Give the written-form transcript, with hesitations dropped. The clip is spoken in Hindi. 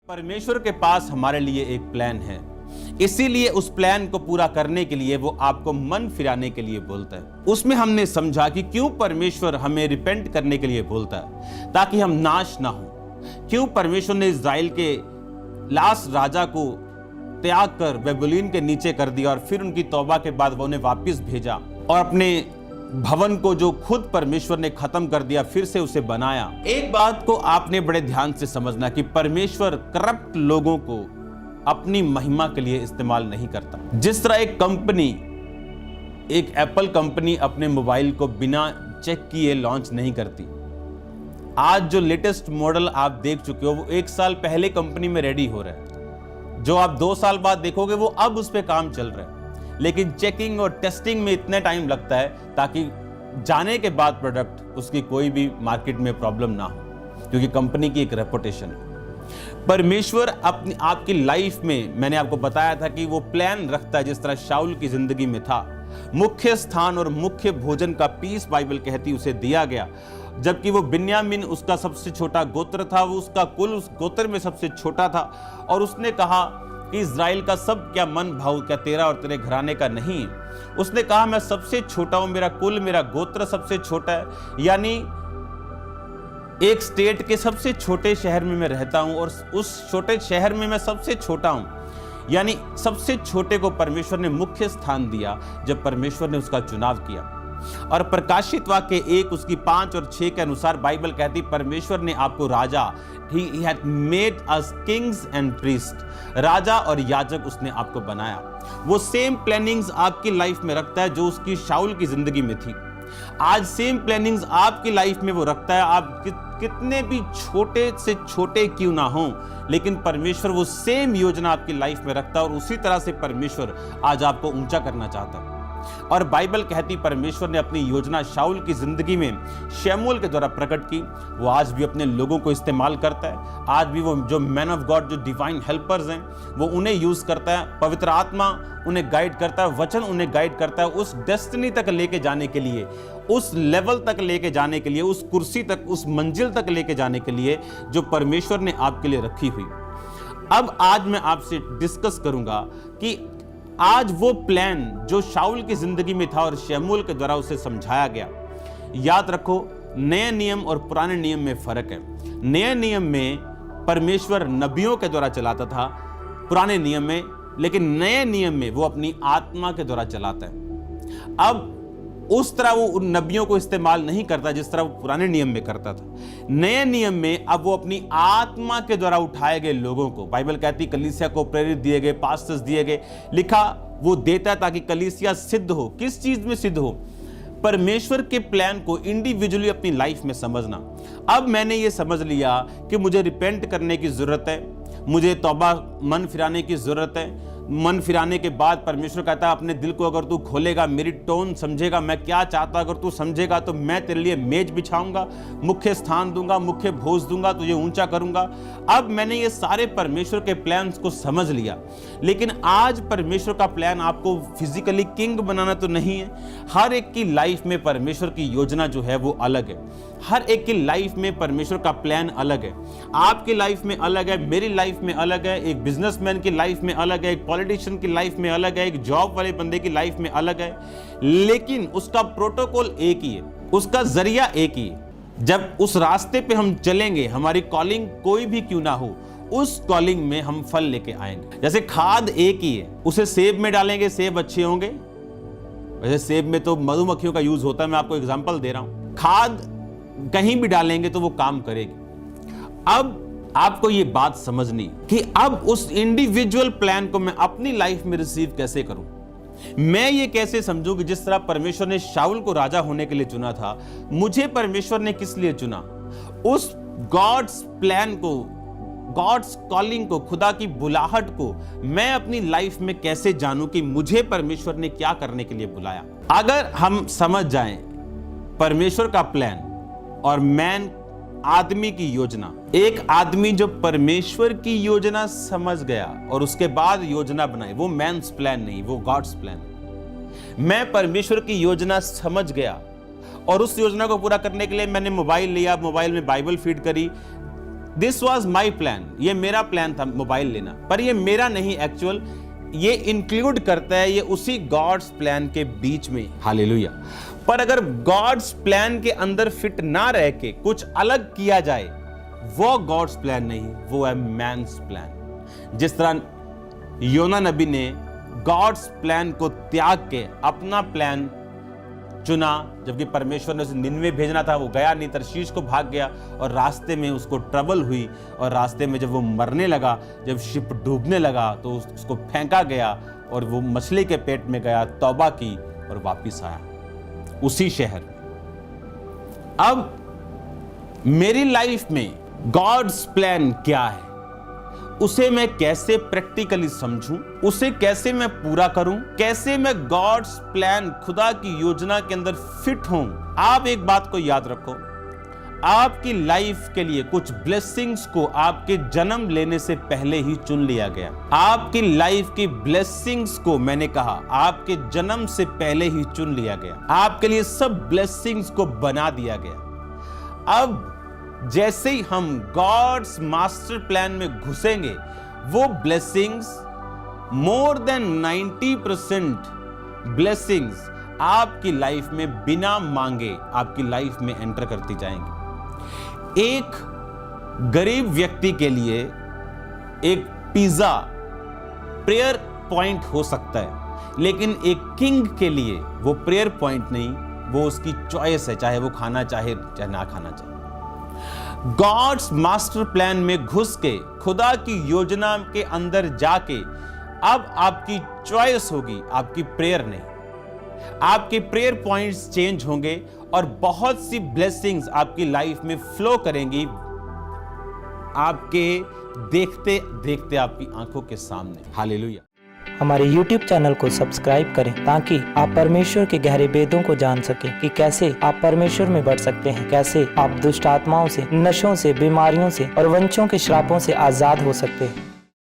परमेश्वर के पास हमारे लिए एक प्लान है, इसीलिए उस प्लान को पूरा करने के लिए वो आपको मन फिराने के लिए बोलता है। उसमें हमने समझा कि क्यों परमेश्वर हमें रिपेंट करने के लिए बोलता है, ताकि हम नाश ना हो। क्यों परमेश्वर ने इज़राइल के लास्ट राजा को त्याग कर बेबीलोन के नीचे कर दिया और फिर उनकी तौबा के बाद वो उन्हें वापस भेजा और अपने भवन को जो खुद परमेश्वर ने खत्म कर दिया फिर से उसे बनाया। एक बात को आपने बड़े ध्यान से समझना कि परमेश्वर करप्ट लोगों को अपनी महिमा के लिए इस्तेमाल नहीं करता। जिस तरह एक एप्पल कंपनी अपने मोबाइल को बिना चेक किए लॉन्च नहीं करती। आज जो लेटेस्ट मॉडल आप देख चुके हो वो 1 साल पहले कंपनी में रेडी हो रहा है, जो आप 2 साल बाद देखोगे वो अब उस पर काम चल रहा है। लेकिन चेकिंग और टेस्टिंग में इतना टाइम लगता है ताकि जाने के बाद प्रोडक्ट उसकी कोई भी मार्केट में प्रॉब्लम ना हो, क्योंकि कंपनी की एक रेपुटेशन है। परमेश्वर अपनी आपकी लाइफ में, मैंने आपको बताया था कि वो प्लान रखता है जिस तरह शाऊल की जिंदगी में था। मुख्य स्थान और मुख्य भोजन का पीस बाइबल कहती उसे दिया गया, जबकि वो बिन्यामीन उसका सबसे छोटा गोत्र था, वो उसका कुल उस गोत्र में सबसे छोटा था। और उसने कहा कि इज़राइल का सब क्या मन भाव क्या तेरा और तेरे घराने का नहीं है। उसने कहा मैं सबसे छोटा हूं, मेरा कुल मेरा गोत्र सबसे छोटा है। यानी एक स्टेट के सबसे छोटे शहर में मैं रहता हूं और उस छोटे शहर में मैं सबसे छोटा हूं। यानी सबसे छोटे को परमेश्वर ने मुख्य स्थान दिया जब परमेश्वर ने उसका चुनाव किया। और प्रकाशित वाक्य 1 उसकी 5 और 6 के अनुसार बाइबल कहती परमेश्वर ने आपको राजा, He had made us kings and priests, राजा और याजक उसने आपको बनाया। वो सेम प्लानिंग्स आपकी लाइफ में रखता है जो उसकी शाऊल की जिंदगी में थी। आज सेम प्लानिंग्स आपकी लाइफ में वो रखता है। आप कितने भी छोटे से छोटे क्यों ना हो, लेकिन परमेश्वर वो सेम योजना आपकी लाइफ में रखता है और उसी तरह से परमेश्वर आज आपको ऊंचा करना चाहता है। और बाइबल कहती परमेश्वर ने अपनी योजना शाऊल की जिंदगी में शमूएल के द्वारा प्रकट की। वो आज भी अपने लोगों को इस्तेमाल करता है। आज भी वो जो मैन ऑफ गॉड, जो डिवाइन हेल्पर्स हैं, वो उन्हें यूज करता है। पवित्र आत्मा उन्हें गाइड करता है, वचन उन्हें गाइड करता है उस डेस्टिनी तक लेके जाने के लिए, उस लेवल तक लेके जाने के लिए, उस कुर्सी तक, उस मंजिल तक लेके जाने के लिए जो परमेश्वर ने आपके लिए रखी हुई। अब आज मैं आपसे डिस्कस करूंगा कि आज वो प्लान जो शाऊल की जिंदगी में था और शमूएल के द्वारा उसे समझाया गया। याद रखो, नए नियम और पुराने नियम में फर्क है। नए नियम में परमेश्वर नबियों के द्वारा चलाता था, पुराने नियम में, लेकिन नए नियम में वो अपनी आत्मा के द्वारा चलाता है। अब उस तरह वो उन नबियों को इस्तेमाल नहीं करता जिस तरह वो पुराने नियम में करता था। नए नियम में अब वो अपनी आत्मा के द्वारा उठाए गए लोगों को, बाइबल कहती कलीसिया को प्रेरित दिए गए, पास्टर्स दिए गए, लिखा वो देता है ताकि कलीसिया सिद्ध हो। किस चीज में सिद्ध हो? परमेश्वर के प्लान को इंडिविजुअली अपनी लाइफ में समझना। अब मैंने ये समझ लिया कि मुझे रिपेंट करने की जरूरत है, मुझे तौबा मन फिराने की जरूरत है। मन फिराने के बाद परमेश्वर कहता है अपने दिल को अगर तू खोलेगा, मेरी टोन समझेगा, मैं क्या चाहता, अगर तू समझेगा तो मैं तेरे लिए मेज बिछाऊंगा, मुख्य स्थान दूंगा, मुख्य भोज दूंगा, तुझे ऊंचा करूंगा। अब मैंने ये सारे परमेश्वर के प्लान्स को समझ लिया। लेकिन आज परमेश्वर का प्लान आपको फिजिकली किंग बनाना तो नहीं है। हर एक की लाइफ में परमेश्वर की योजना जो है वो अलग है। हर एक की लाइफ में परमेश्वर का प्लान अलग है। आपकी लाइफ में अलग है, मेरी लाइफ में अलग है, एक बिजनेसमैन की लाइफ में अलग है, एक पॉलिटिशियन की लाइफ में अलग है, एक जॉब वाले बंदे की लाइफ में अलग है। लेकिन उसका प्रोटोकॉल एक ही है, उसका जरिया एक ही है। जब उस रास्ते पे हम चलेंगे, हमारी कॉलिंग कोई भी क्यों ना हो, उस कॉलिंग में हम फल लेके आएंगे। जैसे खाद एक ही है, उसे सेब में डालेंगे सेब अच्छे होंगे। वैसे सेब में तो मधुमक्खियों का यूज होता है, मैं आपको एग्जांपल दे रहा हूं। खाद कहीं भी डालेंगे तो वो काम करेगी। अब आपको ये बात समझनी कि अब उस इंडिविजुअल प्लान को मैं अपनी लाइफ में रिसीव कैसे करूं। मैं ये कैसे समझूं कि जिस तरह परमेश्वर ने शाऊल को राजा होने के लिए चुना था, मुझे परमेश्वर ने किस लिए चुना? उस गॉड्स प्लान को, गॉड्स कॉलिंग को, खुदा की बुलाहट को मैं अपनी लाइफ में कैसे जानूं कि मुझे परमेश्वर ने क्या करने के लिए बुलाया। अगर हम समझ जाएं परमेश्वर का प्लान और मैन, आदमी की योजना, एक आदमी जो परमेश्वर की योजना समझ गया और उसके बाद योजना बनाई, वो मैन्स प्लान नहीं, वो गॉड्स प्लान। मैं परमेश्वर की योजना समझ गया और उस योजना को पूरा करने के लिए मैंने मोबाइल लिया, मोबाइल में बाइबल फीड करी, दिस वॉज माई प्लान, ये मेरा प्लान था मोबाइल लेना, पर ये मेरा नहीं एक्चुअल, ये इंक्लूड करता है ये उसी गॉड्स प्लान के बीच में। हालेलुया। पर अगर गॉड्स प्लान के अंदर फिट ना रह के कुछ अलग किया जाए, वो गॉड्स प्लान नहीं, वो है मैन्स प्लान। जिस तरह योना नबी ने गॉड्स प्लान को त्याग के अपना प्लान चुना, जबकि परमेश्वर ने उसे निन्वे भेजना था, वो गया नहीं, तरशीश को भाग गया और रास्ते में उसको ट्रबल हुई, और रास्ते में जब वो मरने लगा, जब शिप डूबने लगा तो उसको फेंका गया और वो मछली के पेट में गया, तौबा की और वापिस आया उसी शहर। अब मेरी लाइफ में गॉड्स प्लान क्या है, उसे मैं कैसे प्रैक्टिकली समझूं, उसे कैसे मैं पूरा करूं, कैसे मैं गॉड्स प्लान, खुदा की योजना के अंदर फिट हूं। आप एक बात को याद रखो, आपकी लाइफ के लिए कुछ ब्लेसिंग्स को आपके जन्म लेने से पहले ही चुन लिया गया। आपकी लाइफ की ब्लेसिंग्स को, मैंने कहा, आपके जन्म से पहले ही चुन लिया गया। आपके लिए सब ब्लेसिंग्स को बना दिया गया। अब जैसे ही हम गॉड्स मास्टर प्लान में घुसेंगे, वो ब्लेसिंग्स, मोर देन 90% ब्लेसिंग्स आपकी लाइफ में बिना मांगे आपकी लाइफ में एंटर करती जाएंगी। एक गरीब व्यक्ति के लिए एक पिज्जा प्रेयर पॉइंट हो सकता है, लेकिन एक किंग के लिए वो प्रेयर पॉइंट नहीं, वो उसकी चॉइस है, चाहे वो खाना चाहे चाहे ना खाना चाहे। गॉड्स मास्टर प्लान में घुस के, खुदा की योजना के अंदर जाके, अब आपकी चॉइस होगी, आपकी प्रेयर नहीं। आपके प्रेयर पॉइंट्स चेंज होंगे और बहुत सी ब्लेसिंग्स आपकी लाइफ में फ्लो करेंगी, आपके देखते देखते आपकी आंखों के सामने। हालेलुया। हमारे YouTube चैनल को सब्सक्राइब करें ताकि आप परमेश्वर के गहरे भेदों को जान सकें कि कैसे आप परमेश्वर में बढ़ सकते हैं, कैसे आप दुष्ट आत्माओं से, नशों से, बीमारियों से और वंशों के श्रापों से आजाद हो सकते हैं।